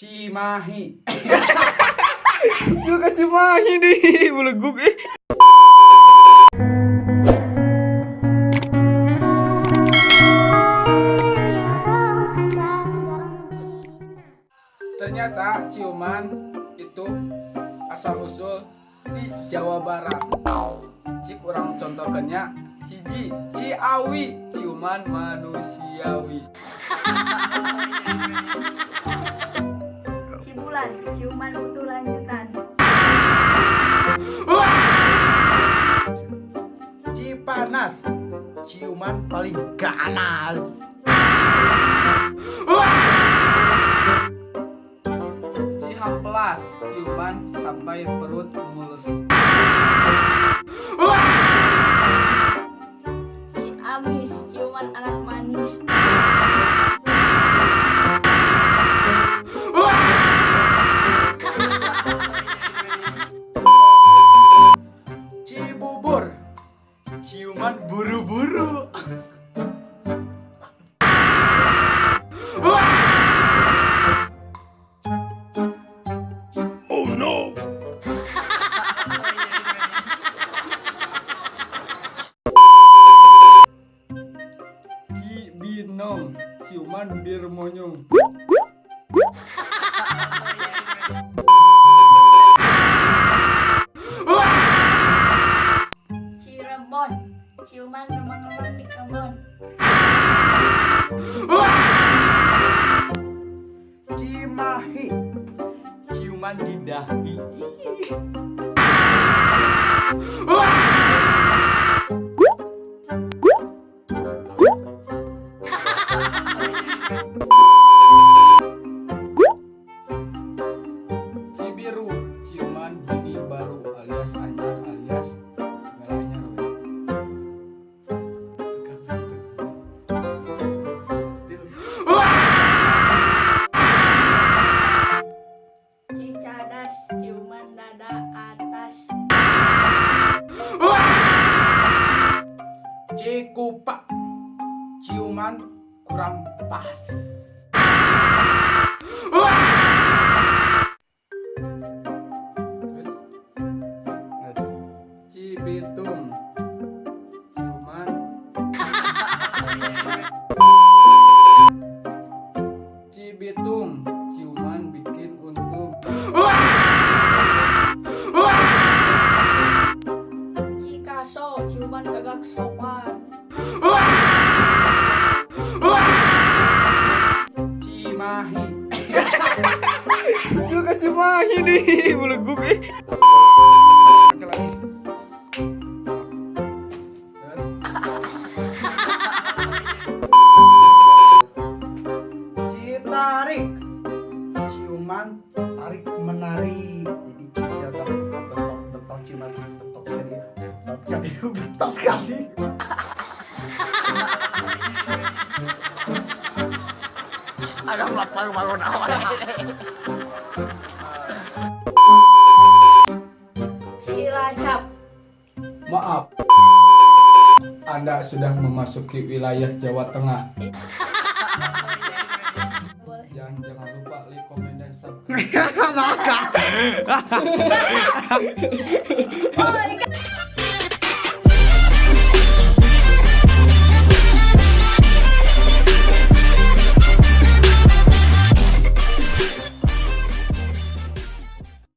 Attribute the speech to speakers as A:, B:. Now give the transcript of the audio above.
A: Cimahi.
B: Gue ke Cimahi nih, beleguk
A: Ternyata ciuman itu asal usul di Jawa Barat. Cik orang contohkannya hiji Ciawi, ciuman manusiawi.
C: Cibulan, ciuman utuh lanjutan.
A: Cipanas, ciuman paling ganas. Cihamplas, ciuman sampai perut mulus.
C: Ciamis, ciuman anak manis.
A: Cibubur, ciuman buru-buru.
B: Oh no.
A: Cibinong, ciuman bir monyong.
C: Cirebon, ciuman remang-remang di kebun.
A: Cimahi, ciuman di dahi. Cibiru, ciuman bini baru alias anyar alias segalanya Roy.
C: Cicadas, ciuman dada atas.
A: Cikupa, ciuman kurang pas. Cibitung, ciuman Cibitung, ciuman bikin untung.
C: Cikaso, ciuman kagak sopan.
A: Cimahi,
B: Gue ke Cimahi nih, beleguk
A: Citarik, ciuman tarik menarik. Jadi dia betok ciuman betok kali.
D: Ada melakukan baru nawan.
C: Cilacap,
A: Maaf, Anda sudah memasuki wilayah Jawa Tengah.
C: boleh.
A: Jangan lupa like, komen, dan subscribe.
C: Oh my God.